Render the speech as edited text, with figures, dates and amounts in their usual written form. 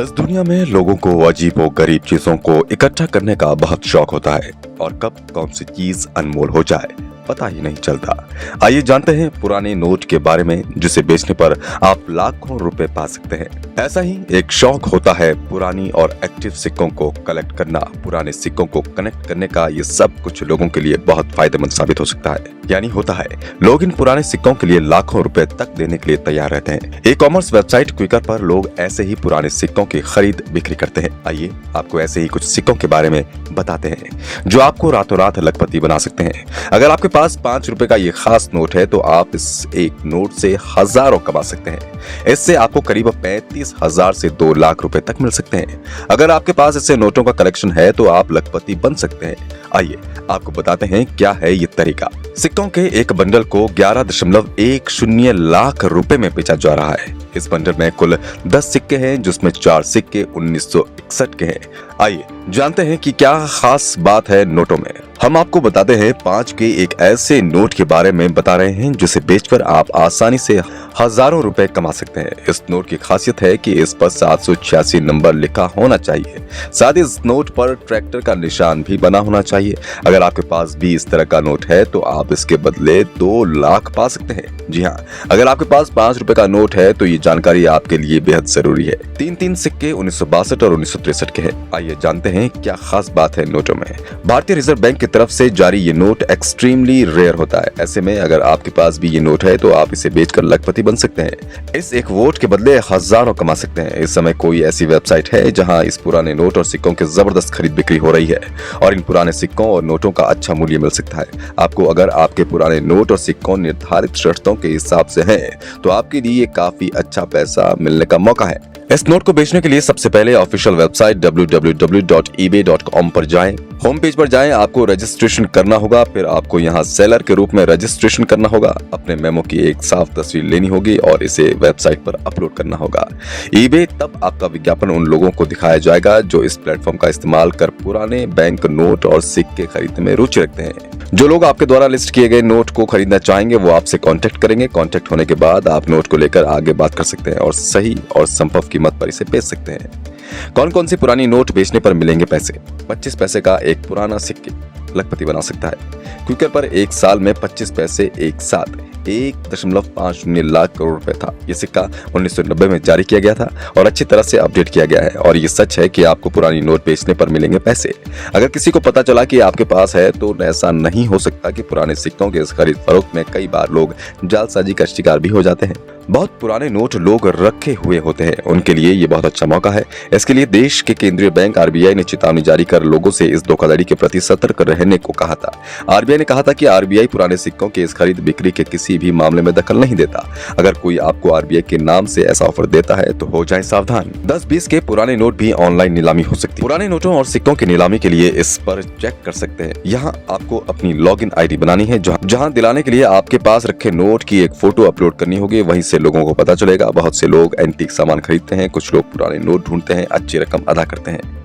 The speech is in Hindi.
इस दुनिया में लोगों को अजीबो गरीब चीजों को इकट्ठा करने का बहुत शौक होता है और कब कौन सी चीज अनमोल हो जाए पता ही नहीं चलता। आइए जानते हैं पुराने नोट के बारे में जिसे बेचने पर आप लाखों रुपए पा सकते हैं। ऐसा ही एक शौक होता है पुरानी और एक्टिव सिक्कों को कलेक्ट करना। पुराने सिक्कों को कनेक्ट करने का ये सब कुछ लोगों के लिए बहुत फायदेमंद साबित हो सकता है। यानी होता है लोग इन पुराने सिक्कों के लिए लाखों रुपए तक देने के लिए तैयार रहते हैं। ई कॉमर्स वेबसाइट क्विकर पर लोग ऐसे ही पुराने सिक्कों की खरीद बिक्री करते हैं। आइए आपको ऐसे ही कुछ सिक्कों के बारे में बताते हैं जो आपको रातों रात लखपति बना सकते हैं। अगर आपके पास 5 रुपए का ये खास नोट है तो आप इस एक नोट से हजारों कमा सकते हैं। इससे आपको करीब 35,000 से 2 लाख रुपए तक मिल सकते हैं। अगर आपके पास ऐसे नोटों का कलेक्शन है तो आप लखपति बन सकते हैं। आइए आपको बताते हैं क्या है ये तरीका। सिक्कों के एक बंडल को 11.10 लाख रुपए में बेचा जा रहा है। इस बंडल में कुल 10 सिक्के हैं जिसमें 4 सिक्के 1961 के हैं। आइए जानते हैं कि क्या खास बात है नोटों में। हम आपको बताते हैं 5 के एक ऐसे नोट के बारे में बता रहे हैं जिसे बेचकर आप आसानी से हजारों रुपए कमा सकते हैं। इस नोट की खासियत है कि इस पर 786 नंबर लिखा होना चाहिए। साथ ही इस नोट पर ट्रैक्टर का निशान भी बना होना चाहिए। अगर आपके पास भी इस तरह का नोट है तो आप इसके बदले 2 लाख पा सकते हैं। जी हाँ, अगर आपके पास 5 रुपए का नोट है तो ये जानकारी आपके लिए बेहद जरूरी है। 3 सिक्के 1962 और 1963 के हैं। आइए जानते हैं क्या खास बात है नोटों में। भारतीय रिजर्व बैंक की तरफ से जारी ये नोट एक्सट्रीमली रेयर होता है। ऐसे में अगर आपके पास भी ये नोट है तो आप इसे बेचकर लखपति बन सकते हैं। इस एक वोट के बदले हजारों कमा सकते हैं। इस समय कोई ऐसी वेबसाइट है जहां इस पुराने नोट और सिक्कों की जबरदस्त खरीद बिक्री हो रही है और इन पुराने सिक्कों और नोटों का अच्छा मूल्य मिल सकता है आपको। अगर आपके पुराने नोट और सिक्कों निर्धारित शर्तों के हिसाब से हैं तो आपके लिए काफी अच्छा पैसा मिलने का मौका है। इस नोट को बेचने के लिए सबसे पहले ऑफिशियल वेबसाइट www.ebay.com पर जाएं। होम पेज पर जाएं, आपको रजिस्ट्रेशन करना होगा। फिर आपको यहां सेलर के रूप में रजिस्ट्रेशन करना होगा। अपने मेमो की एक साफ तस्वीर लेनी होगी और इसे वेबसाइट पर अपलोड करना होगा। eBay तब आपका विज्ञापन उन लोगों को दिखाया जाएगा जो इस प्लेटफॉर्म का इस्तेमाल कर पुराने बैंक नोट और सिक्के खरीदने में रुचि रखते हैं। जो लोग आपके द्वारा लिस्ट किए गए नोट को खरीदना चाहेंगे वो आपसे कांटेक्ट करेंगे। कांटेक्ट होने के बाद आप नोट को लेकर आगे बात कर सकते हैं और सही और संभव कीमत पर इसे बेच सकते हैं। कौन कौन सी पुरानी नोट बेचने पर मिलेंगे पैसे। 25 पैसे का एक पुराना सिक्के लखपति बना सकता है। क्विकर पर एक साल में 25 पैसे एक साथ 1.50 लाख करोड़ रुपए था। ये सिक्का 1990 में जारी किया गया था और अच्छी तरह से अपडेट किया गया है और ये सच है कि आपको पुरानी नोट बेचने पर मिलेंगे पैसे। अगर किसी को पता चला कि आपके पास है तो ऐसा नहीं हो सकता कि पुराने सिक्कों के इस खरीद फरोख्त में कई बार लोग जालसाजी का शिकार भी हो जाते हैं। बहुत पुराने नोट लोग रखे हुए होते हैं, उनके लिए ये बहुत अच्छा मौका है। इसके लिए देश के केंद्रीय बैंक आरबीआई ने चेतावनी जारी कर लोगों से इस धोखाधड़ी के प्रति सतर्क रहने को कहा था। आरबीआई ने कहा था कि आरबीआई पुराने सिक्कों के इस खरीद बिक्री के किसी भी मामले में दखल नहीं देता। अगर कोई आपको आरबीआई के नाम से ऐसा ऑफर देता है तो हो जाए सावधान। 10-20 के पुराने नोट भी ऑनलाइन नीलामी हो सकती है। पुराने नोटों और सिक्कों की नीलामी के लिए इस पर चेक कर सकते हैं। यहाँ आपको अपनी लॉगिन आईडी बनानी है जहाँ दिलाने के लिए आपके पास रखे नोट की एक फोटो अपलोड करनी होगी। वहीं से लोगों को पता चलेगा। बहुत से लोग एंटीक सामान खरीदते हैं, कुछ लोग पुराने नोट ढूंढते हैं, अच्छी रकम अदा करते हैं।